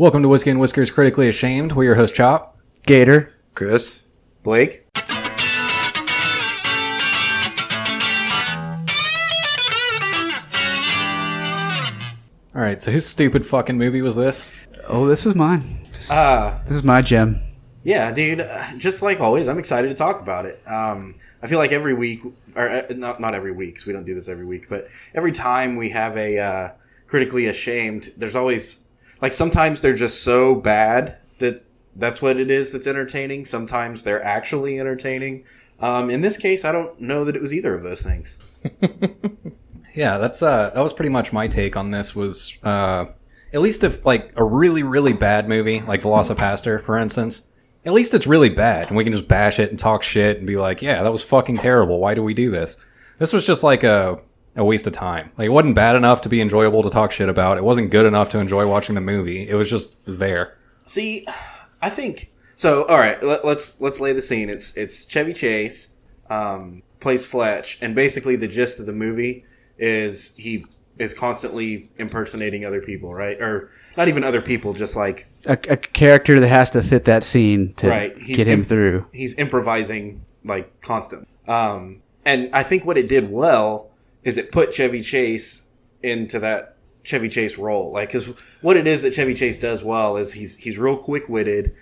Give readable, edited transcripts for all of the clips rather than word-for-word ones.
Welcome to Whiskey and Whiskers Critically Ashamed. We're your host, Chop. Gator. Chris. Blake. All right, so whose stupid fucking movie was this? Oh, this was mine. This is my gem. Yeah, dude. Just like always, I'm excited to talk about it. I feel like every week, or not every week, 'cause we don't do this every week, but every time we have a Critically Ashamed, there's always, like, sometimes they're just so bad that that's what it is that's entertaining. Sometimes they're actually entertaining. In this case, I don't know that it was either of those things. Yeah, that was pretty much my take on this. Was at least if like a really really bad movie like Velocipaster, for instance, at least it's really bad and we can just bash it and talk shit and be like, yeah, that was fucking terrible. Why do we do this? This was just like a waste of time. Like, it wasn't bad enough to be enjoyable to talk shit about. It wasn't good enough to enjoy watching the movie. It was just there. See, I think so. All right, let's lay the scene. It's Chevy Chase plays Fletch, and basically the gist of the movie is he is constantly impersonating other people, right? Or not even other people, just like A character that has to fit that scene to get him through. He's improvising like constantly. And I think what it did well is it put Chevy Chase into that Chevy Chase role. Like, because what it is that Chevy Chase does well is he's real quick-witted.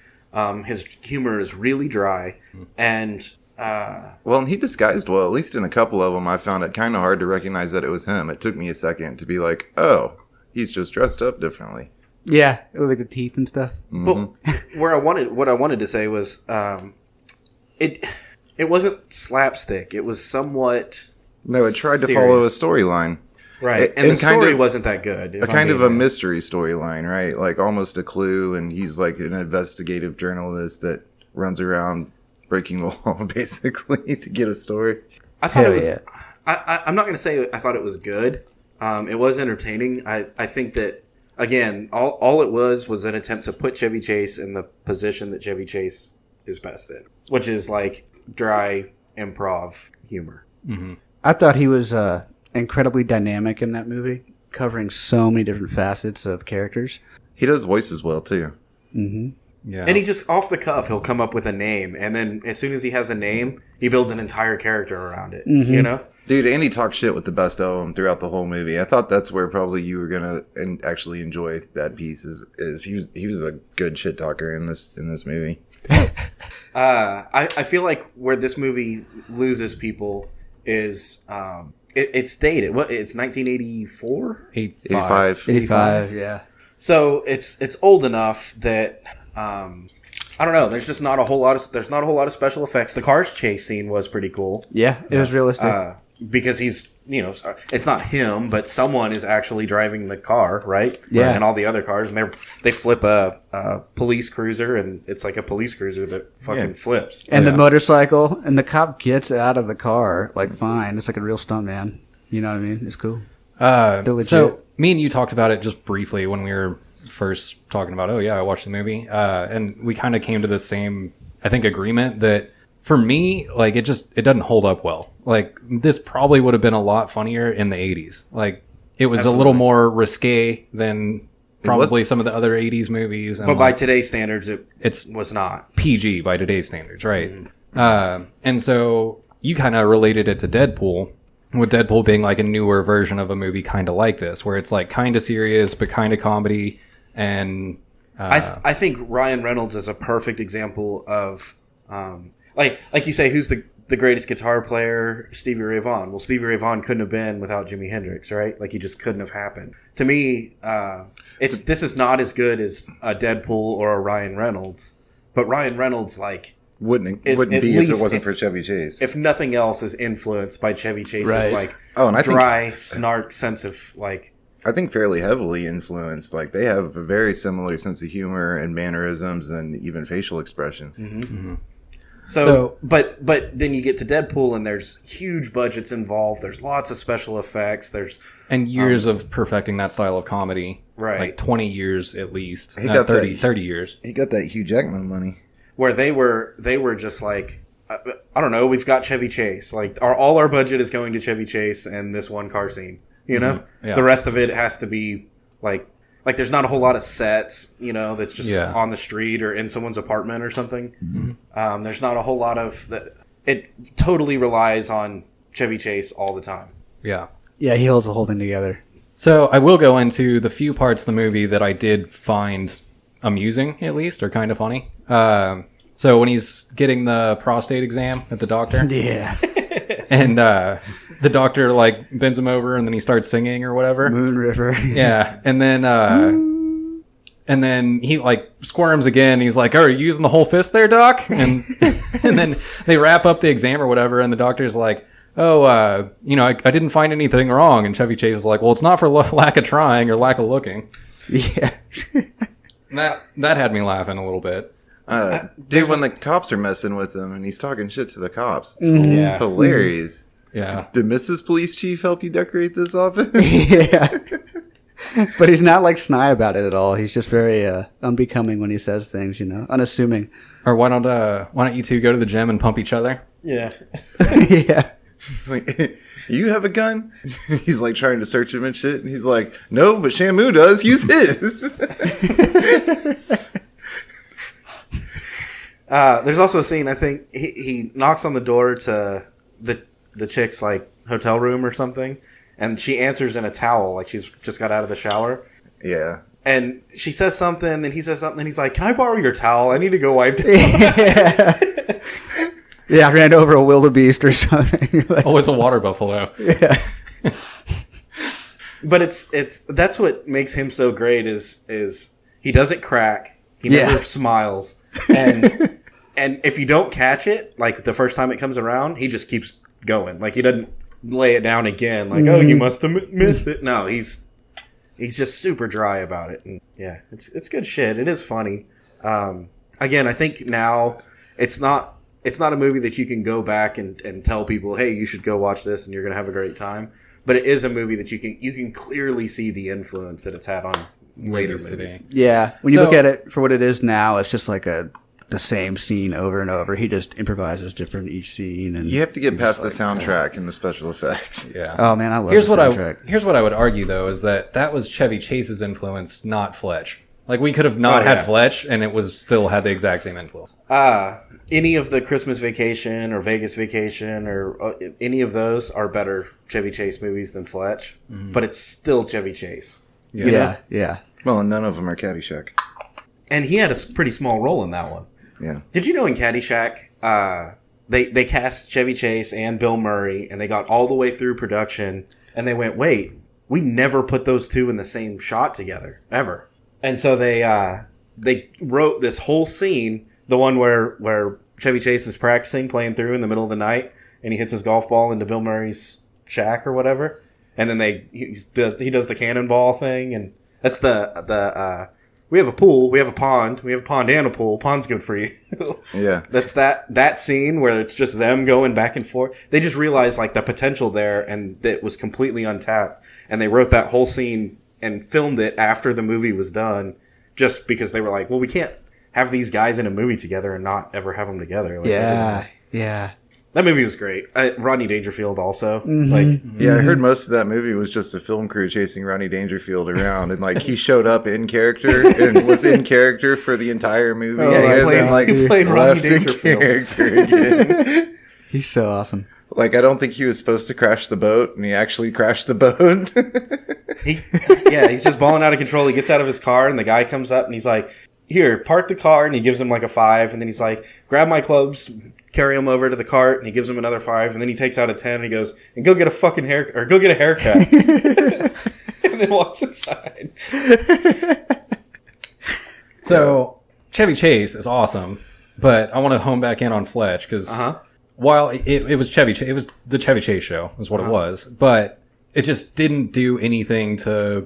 His humor is really dry, and Well, and he disguised well. At least in a couple of them, I found it kind of hard to recognize that it was him. It took me a second to be like, oh, he's just dressed up differently. Yeah, like the teeth and stuff. but what I wanted to say was, it wasn't slapstick. It was somewhat No, it tried to serious. follow a storyline. Right, and the story wasn't that good. A kind of a mystery storyline, right? Like almost a clue, and he's like an investigative journalist that runs around breaking the law, basically, to get a story. I thought Hell it was. yeah. I'm not going to say I thought it was good. It was entertaining. I think that, again, all it was an attempt to put Chevy Chase in the position that Chevy Chase is best in, which is like dry improv humor. Mm-hmm. I thought he was incredibly dynamic in that movie, covering so many different facets of characters. He does voices well, too. Mm-hmm. Yeah, And he just, off the cuff, he'll come up with a name, and then as soon as he has a name, he builds an entire character around it, you know? Dude, and he talks shit with the best of them throughout the whole movie. I thought that's where probably you were gonna actually enjoy that piece. Is he was a good shit talker in this movie. I feel like where this movie loses people is it's dated. It's 1984? 85. Yeah. So it's old enough that I don't know. There's just not a whole lot of special effects. The car chase scene was pretty cool. Yeah, it was realistic. Because he's, it's not him, but someone is actually driving the car, right? Yeah. And all the other cars, and they flip a police cruiser, and it's like a police cruiser that fucking flips. And the motorcycle, and the cop gets out of the car, like, fine. It's like a real stunt man. You know what I mean? It's cool. They're legit. So me and you talked about it just briefly when we were first talking about, oh yeah, I watched the movie, and we kind of came to the same, I think, agreement that for me, like, it doesn't hold up well. Like, this probably would have been a lot funnier in the 80s. Like, it was a little more risque than probably some of the other 80s movies. And but by today's standards, it was not. PG by today's standards, right? And so you kind of related it to Deadpool, with Deadpool being like a newer version of a movie kind of like this, where it's like kind of serious but kind of comedy. And I think Ryan Reynolds is a perfect example of like you say, who's the greatest guitar player? Stevie Ray Vaughan. Well, Stevie Ray Vaughan couldn't have been without Jimi Hendrix, right? Like, he just couldn't have happened. To me, this is not as good as a Deadpool or a Ryan Reynolds, but Ryan Reynolds, like, Wouldn't be if it wasn't for Chevy Chase. if nothing else, is influenced by Chevy Chase's Right. like Oh, and I think- dry snark sense of like. I think fairly heavily influenced. Like, they have a very similar sense of humor and mannerisms and even facial expression. So, but then you get to Deadpool, and there's huge budgets involved. There's lots of special effects. There's and years of perfecting that style of comedy. Right. Like 20 years at least. He got 30 that- 30 years. He got that Hugh Jackman money. where they were just like, I don't know. We've got Chevy Chase. Like, all our budget is going to Chevy Chase and this one car scene. You know, Yeah. The rest of it has to be like like there's not a whole lot of sets, that's just on the street or in someone's apartment or something. Mm-hmm. There's not a whole lot of that. It totally relies on Chevy Chase all the time. Yeah. Yeah, he holds the whole thing together. So I will go into the few parts of the movie that I did find amusing, at least, or kind of funny. So when he's getting the prostate exam at the doctor. Yeah. And the doctor, like, bends him over and then he starts singing or whatever. Moon River. Yeah. And then he, like, squirms again. He's like, oh, are you using the whole fist there, doc? And then they wrap up the exam or whatever, and the doctor's like, oh, I didn't find anything wrong. And Chevy Chase is like, well, it's not for lack of trying or lack of looking. Yeah. That had me laughing a little bit. Dude, when the cops are messing with him and he's talking shit to the cops, it's hilarious. Yeah. Did Mrs. Police Chief help you decorate this office? Yeah. But he's not like snide about it at all. He's just very unbecoming when he says things, unassuming. Or why don't you two go to the gym and pump each other? Yeah. Yeah. It's like, you have a gun? He's like trying to search him and shit. And he's like, no, but Shamu does. Use his. There's also a scene, I think, he knocks on the door to the chick's, like, hotel room or something, and she answers in a towel, like she's just got out of the shower. Yeah. And she says something, and he says something, and he's like, can I borrow your towel? I need to go wipe down. Yeah, I ran over a wildebeest or something. Like, oh, it's a water buffalo. Yeah. But that's what makes him so great is he doesn't crack. He never smiles. And if you don't catch it, like the first time it comes around, he just keeps going. Like he doesn't lay it down again. Like, oh, you must have missed it. No, he's just super dry about it. And yeah, it's good shit. It is funny. Again, I think now it's not a movie that you can go back and tell people, hey, you should go watch this and you're going to have a great time. But it is a movie that you can clearly see the influence that it's had on later movies. Yeah. When you look at it for what it is now, it's just like the same scene over and over. He just improvises different each scene. And you have to get past the soundtrack and the special effects. Yeah. Oh, man, I love the soundtrack. Here's what I would argue, though, is that was Chevy Chase's influence, not Fletch. Like, we could have not had Fletch, and it was still had the exact same influence. Any of the Christmas Vacation or Vegas Vacation or any of those are better Chevy Chase movies than Fletch, but it's still Chevy Chase. Yeah. Well, and none of them are Caddyshack. And he had a pretty small role in that one. Yeah. Did you know in Caddyshack, they cast Chevy Chase and Bill Murray, and they got all the way through production, and they went, wait, we never put those two in the same shot together, ever. And so they wrote this whole scene, the one where Chevy Chase is practicing, playing through in the middle of the night, and he hits his golf ball into Bill Murray's shack or whatever. And then he does the cannonball thing, and that's we have a pool, we have a pond and a pool. Pond's good for you. Yeah. That's that scene where it's just them going back and forth. They just realized like the potential there, and it was completely untapped. And they wrote that whole scene and filmed it after the movie was done, just because they were like, well, we can't have these guys in a movie together and not ever have them together. Like, yeah. That movie was great. Rodney Dangerfield also. Yeah, I heard most of that movie was just a film crew chasing Rodney Dangerfield around, and like he showed up in character and was in character for the entire movie. He played Rodney Dangerfield. Character again. He's so awesome. Like, I don't think he was supposed to crash the boat, and he actually crashed the boat. He's just balling out of control. He gets out of his car, and the guy comes up, and he's like, here, park the car, and he gives him like a 5, and then he's like, grab my clubs, carry him over to the cart, and he gives him another 5, and then he takes out a 10, and he goes, and go get a fucking hair, or go get a haircut. And then walks inside. So, Chevy Chase is awesome, but I want to hone back in on Fletch, because while it was Chevy Chase, it was the Chevy Chase show, is what it was, but it just didn't do anything to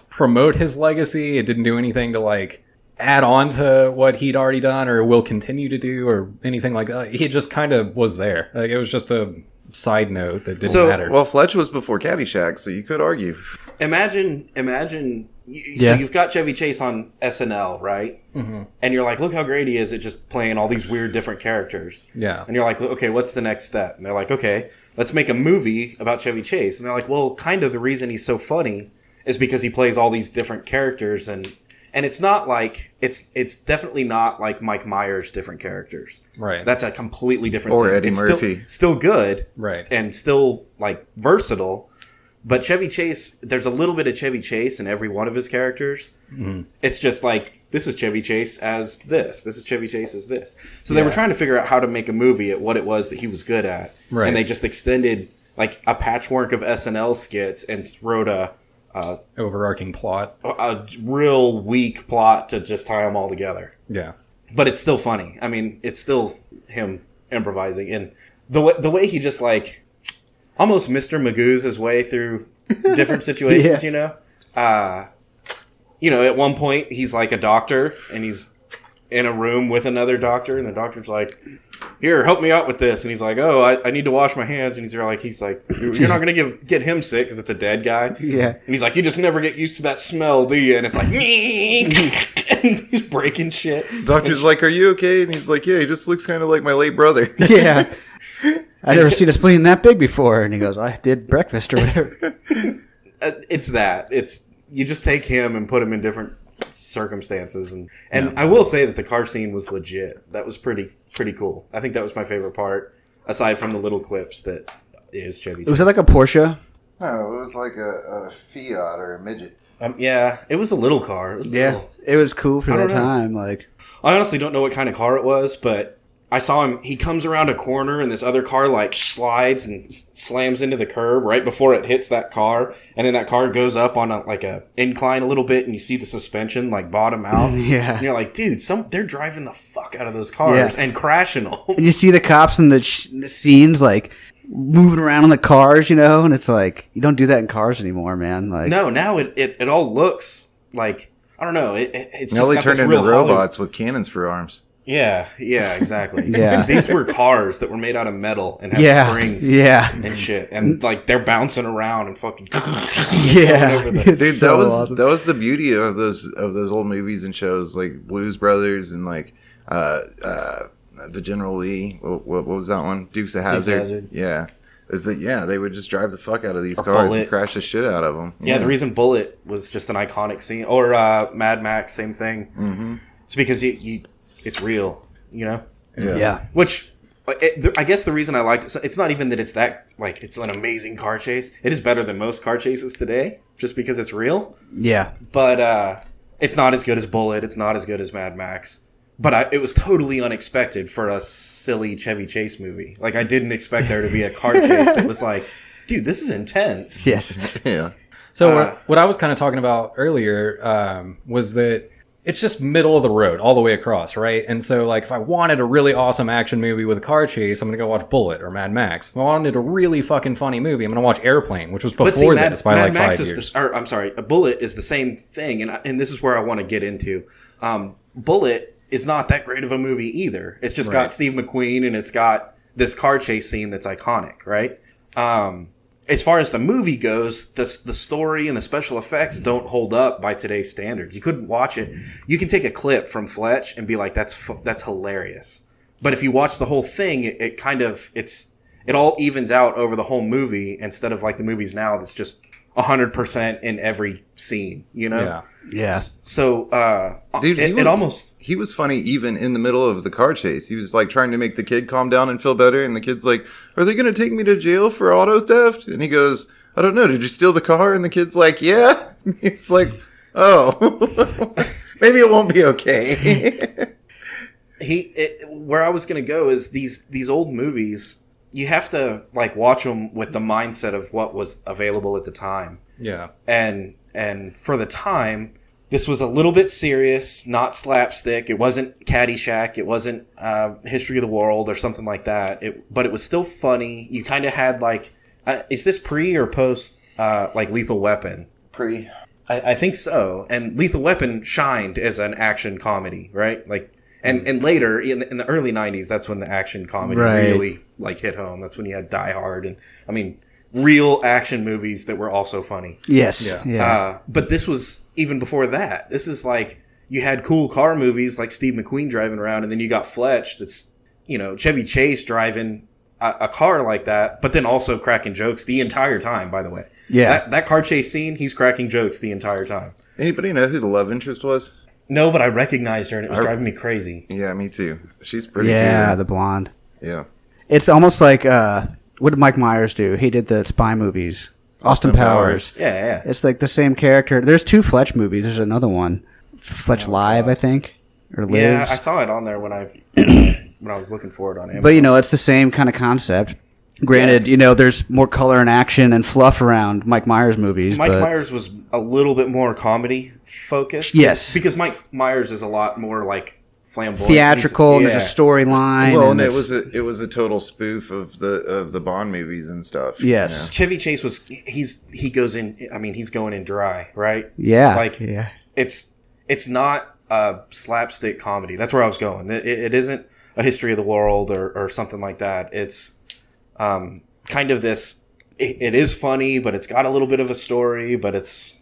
promote his legacy. It didn't do anything to, like, add on to what he'd already done or will continue to do or anything like that. He just kind of was there. Like, it was just a side note that didn't matter. Well, Fletch was before Caddyshack, so you could argue. Imagine. So you've got Chevy Chase on SNL, right? Mm-hmm. And you're like, look how great he is at just playing all these weird different characters. Yeah. And you're like, okay, what's the next step? And they're like, okay, let's make a movie about Chevy Chase. And they're like, well, kind of the reason he's so funny is because he plays all these different characters, and it's not like it's definitely not like Mike Myers' different characters. Right. That's a completely different Or thing. Eddie It's Murphy. Still good. Right. And still like versatile. But Chevy Chase, there's a little bit of Chevy Chase in every one of his characters. Mm-hmm. It's just like, this is Chevy Chase as this. This is Chevy Chase as this. So they were trying to figure out how to make a movie at what it was that he was good at. Right. And they just extended like a patchwork of SNL skits and wrote a overarching plot. A real weak plot to just tie them all together. Yeah. But it's still funny. I mean, it's still him improvising. And the way he just like almost Mr. Magoo's his way through different situations, you know? At one point he's like a doctor and he's in a room with another doctor and the doctor's like, here, help me out with this. And he's like, oh, I need to wash my hands. And he's like, you're not going to get him sick because it's a dead guy. Yeah. And he's like, you just never get used to that smell, do you? And it's like, and he's breaking shit. Doctor's like, are you okay? And he's like, yeah, he just looks kind of like my late brother. Yeah. I've never seen a spleen that big before. And he goes, I did breakfast or whatever. It's that. You just take him and put him in different circumstances. And I will say that the car scene was legit. That was pretty cool. I think that was my favorite part, aside from the little clips that is Chevy Chase. Was it like a Porsche? No, it was like a Fiat or a midget. Yeah, it was a little car. It was cool for that time. Like, I honestly don't know what kind of car it was, but I saw him. He comes around a corner, and this other car like slides and slams into the curb right before it hits that car, and then that car goes up on a incline a little bit, and you see the suspension like bottom out. Yeah, and you're like, dude, they're driving the fuck out of those cars and crashing them. And you see the cops in the scenes like moving around in the cars, and it's like you don't do that in cars anymore, man. Like, no, now it all looks like, I don't know. It's now just they got turned this into real robots with cannons for arms. Yeah, exactly. Yeah. These were cars that were made out of metal and had springs and shit. And like they're bouncing around and fucking over the... Dude, so awesome. That was the beauty of those old movies and shows like Blues Brothers and like the General Lee. What was that one? Dukes of Hazzard. Yeah. Is that they would just drive the fuck out of these cars Bullet. and crash the shit out of them. Yeah, the reason Bullet was just an iconic scene, or Mad Max, same thing. Mm-hmm. It's because it's real, Yeah. Which I guess the reason I liked it, it's not even that it's that like it's an amazing car chase. It is better than most car chases today, just because it's real. Yeah. But it's not as good as Bullet. It's not as good as Mad Max. But it was totally unexpected for a silly Chevy Chase movie. Like, I didn't expect there to be a car chase that was like, dude, this is intense. Yes. Yeah. So what I was kind of talking about earlier was that it's just middle of the road all the way across, right? And so, like, if I wanted a really awesome action movie with a car chase, I'm going to go watch Bullet or Mad Max. If I wanted a really fucking funny movie, I'm going to watch Airplane, which was before this by like 5 years. I'm sorry, a Bullet is the same thing, and this is where I want to get into. Bullet is not that great of a movie either. It's just got Steve McQueen, and it's got this car chase scene that's iconic, right? As far as the movie goes, the story and the special effects don't hold up by today's standards. You couldn't watch it. You can take a clip from Fletch and be like, that's hilarious. But if you watch the whole thing, it all evens out over the whole movie instead of like the movies now that's just 100% in every scene, Yeah. Yeah. So, Dude, he was funny even in the middle of the car chase. He was like trying to make the kid calm down and feel better. And the kid's like, are they going to take me to jail for auto theft? And he goes, I don't know. Did you steal the car? And the kid's like, yeah. He's like, oh, maybe it won't be okay. Where I was going to go is these old movies, you have to like watch them with the mindset of what was available at the time. Yeah. And for the time, this was a little bit serious, not slapstick. It wasn't Caddyshack. It wasn't History of the World or something like that. But it was still funny. You kind of had like, is this pre or post like Lethal Weapon? Pre. I think so. And Lethal Weapon shined as an action comedy, right? Like, and later in the early 90s, that's when the action comedy really like hit home. That's when you had Die Hard and real action movies that were also funny. Yes. Yeah. But this was even before that. This is like, you had cool car movies like Steve McQueen driving around, and then you got Fletch that's, Chevy Chase driving a car like that, but then also cracking jokes the entire time, by the way. Yeah. That car chase scene, he's cracking jokes the entire time. Anybody know who the love interest was? No, but I recognized her, and it was driving me crazy. Yeah, me too. She's pretty Yeah, cute. the blonde. Yeah. It's almost like what did Mike Myers do? He did the spy movies. Austin Powers. Yeah. It's like the same character. There's 2 Fletch movies. There's another one, Fletch Live, I think, or Lives. Yeah, I saw it on there when I was looking for it on Amazon. But it's the same kind of concept. Granted, there's more color and action and fluff around Mike Myers movies. Mike Myers was a little bit more comedy focused. Yes, because Mike Myers is a lot more like flamboyant, theatrical. And there's a storyline. Well, and it was a total spoof of the Bond movies and stuff. Yes, Chevy Chase was he goes in. I mean, he's going in dry, right? Yeah, it's not a slapstick comedy. That's where I was going. It isn't a history of the world or something like that. It's kind of this. It is funny, but it's got a little bit of a story. But it's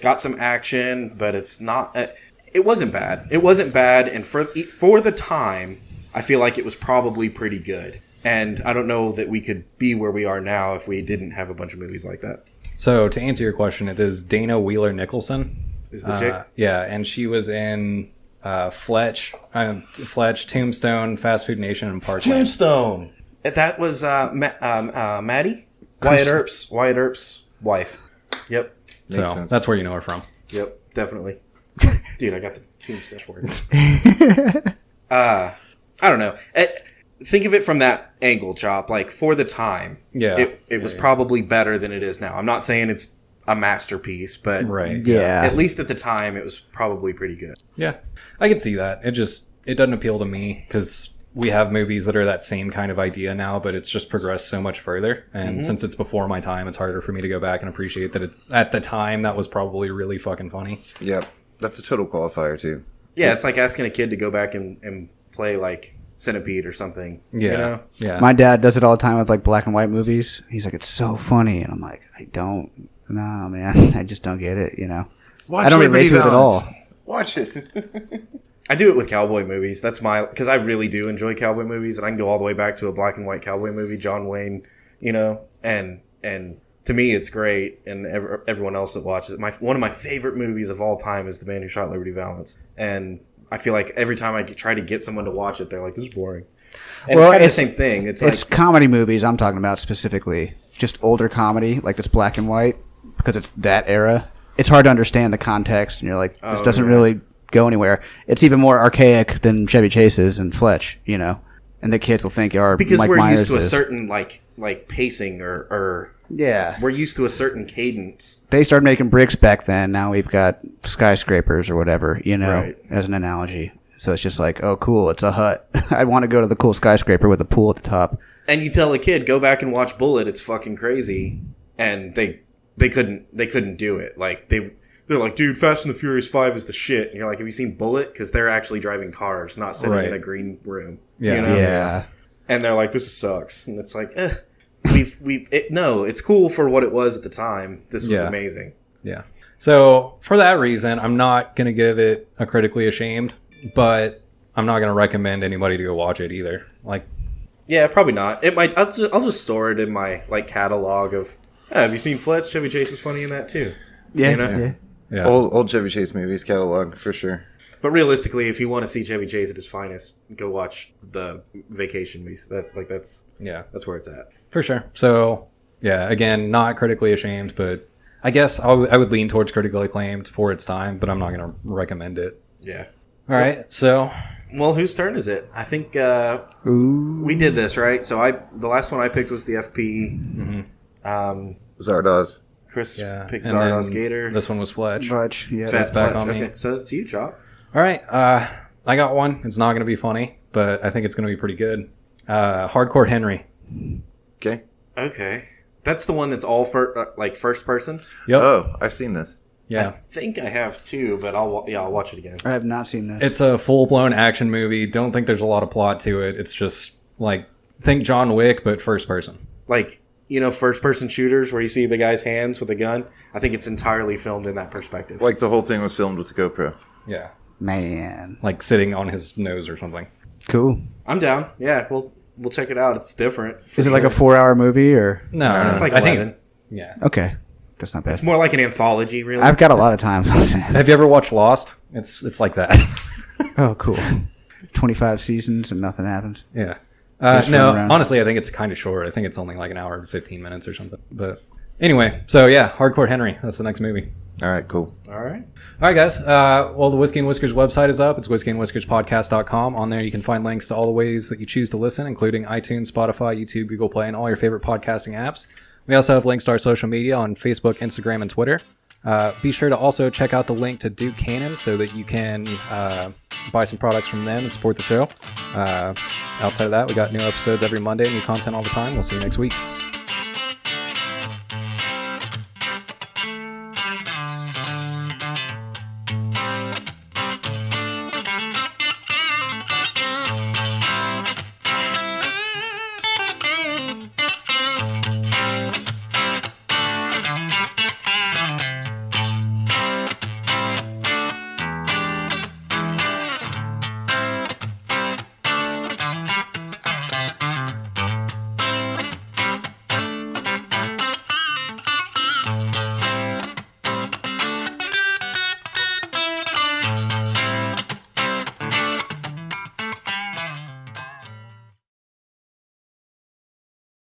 got some action, but it's not. It wasn't bad. It wasn't bad, and for the time, I feel like it was probably pretty good. And I don't know that we could be where we are now if we didn't have a bunch of movies like that. So to answer your question, it is Dana Wheeler Nicholson. Is the chick? Yeah, and she was in Fletch, Tombstone, Fast Food Nation, and Parkland. Tombstone. That was Maddie? Wyatt Earp's wife. Yep. So Makes sense. that's where you know her from. Yep, definitely. Dude, I got the Tombstone word. I don't know. Think of it from that angle, Chop. Like, for the time, it was probably better than it is now. I'm not saying it's a masterpiece, but at least at the time, it was probably pretty good. Yeah, I can see that. It doesn't appeal to me because we have movies that are that same kind of idea now, but it's just progressed so much further. And since it's before my time, it's harder for me to go back and appreciate that at the time that was probably really fucking funny. Yep. That's a total qualifier, too. Yeah, it's like asking a kid to go back and play, like, Centipede or something. Yeah. Yeah. My dad does it all the time with like black and white movies. He's like, it's so funny, and I'm like, no, man, I just don't get it. I don't relate to it at all. Watch it. I do it with cowboy movies. That's because I really do enjoy cowboy movies, and I can go all the way back to a black and white cowboy movie, John Wayne, and to me it's great, and everyone else that watches it. One of my favorite movies of all time is The Man Who Shot Liberty Valance, and I feel like every time I try to get someone to watch it, they're like, "This is boring." And it's kind of the same thing. It's like comedy movies I'm talking about specifically, just older comedy, like this black and white, because it's that era. It's hard to understand the context, and you're like, this doesn't really go anywhere. It's even more archaic than Chevy Chase's and Fletch, and the kids will think because Mike we're Myers used to a is. certain like pacing or we're used to a certain cadence. They started making bricks back then. Now we've got skyscrapers or whatever, Right. as an analogy. So it's just like, oh, cool, it's a hut. I want to go to the cool skyscraper with a pool at the top. And you tell a kid, go back and watch Bullet. It's fucking crazy, and they couldn't do it. Like they're like, dude, Fast and the Furious 5 is the shit. And you're like, have you seen Bullet? Because they're actually driving cars, not sitting in a green room. Yeah. Yeah. And they're like, this sucks. And it's like, it's cool for what it was at the time. This was amazing. Yeah. So for that reason, I'm not going to give it a critically ashamed, but I'm not going to recommend anybody to go watch it either. Like, yeah, probably not. It might. I'll just store it in my catalog of. Have you seen Fletch? Chevy Chase is funny in that too. Yeah. yeah. Old Chevy Chase movies catalog for sure. But realistically, if you want to see Chevy Chase at his finest, go watch the Vacation movies. That's where it's at. For sure. So, yeah, again, not critically ashamed, but I guess I would lean towards critically acclaimed for its time, but I'm not going to recommend it. Yeah. All right, so... Well, whose turn is it? I think we did this, right? So the last one I picked was the FP. Mm-hmm. Zardoz. Chris picked Zardoz Gator. This one was Fletch. Fletch, yeah. That's back on me. Okay, so it's you, Chop. All right, I got one. It's not going to be funny, but I think it's going to be pretty good. Hardcore Henry. Okay. That's the one that's all first person? Yep. Oh, I've seen this. Yeah. I think I have too, but I'll watch it again. I have not seen this. It's a full-blown action movie. Don't think there's a lot of plot to it. It's just, think John Wick, but first person. First-person shooters where you see the guy's hands with a gun. I think it's entirely filmed in that perspective. Like the whole thing was filmed with the GoPro. Yeah. Man. Like sitting on his nose or something. Cool. I'm down. Yeah, we'll check it out. It's different. Is it like a 4-hour movie or? No, It's like I 11. Yeah. Okay, that's not bad. It's more like an anthology, really. I've got a lot of time. Listening. Have you ever watched Lost? It's like that. Oh, cool. 25 seasons and nothing happens. Yeah. Just No, run around. honestly, I think it's kind of short. I think it's only like an hour and 15 minutes or something. But anyway, so yeah, Hardcore Henry. That's the next movie. All right, cool. All right. All right, guys. Well, the Whiskey and Whiskers website is up. It's whiskeyandwhiskerspodcast.com. On there, you can find links to all the ways that you choose to listen, including iTunes, Spotify, YouTube, Google Play, and all your favorite podcasting apps. We also have links to our social media on Facebook, Instagram, and Twitter. Be sure to also check out the link to Duke Cannon so that you can buy some products from them and support the show. Outside of that, we got new episodes every Monday, new content all the time. We'll see you next week.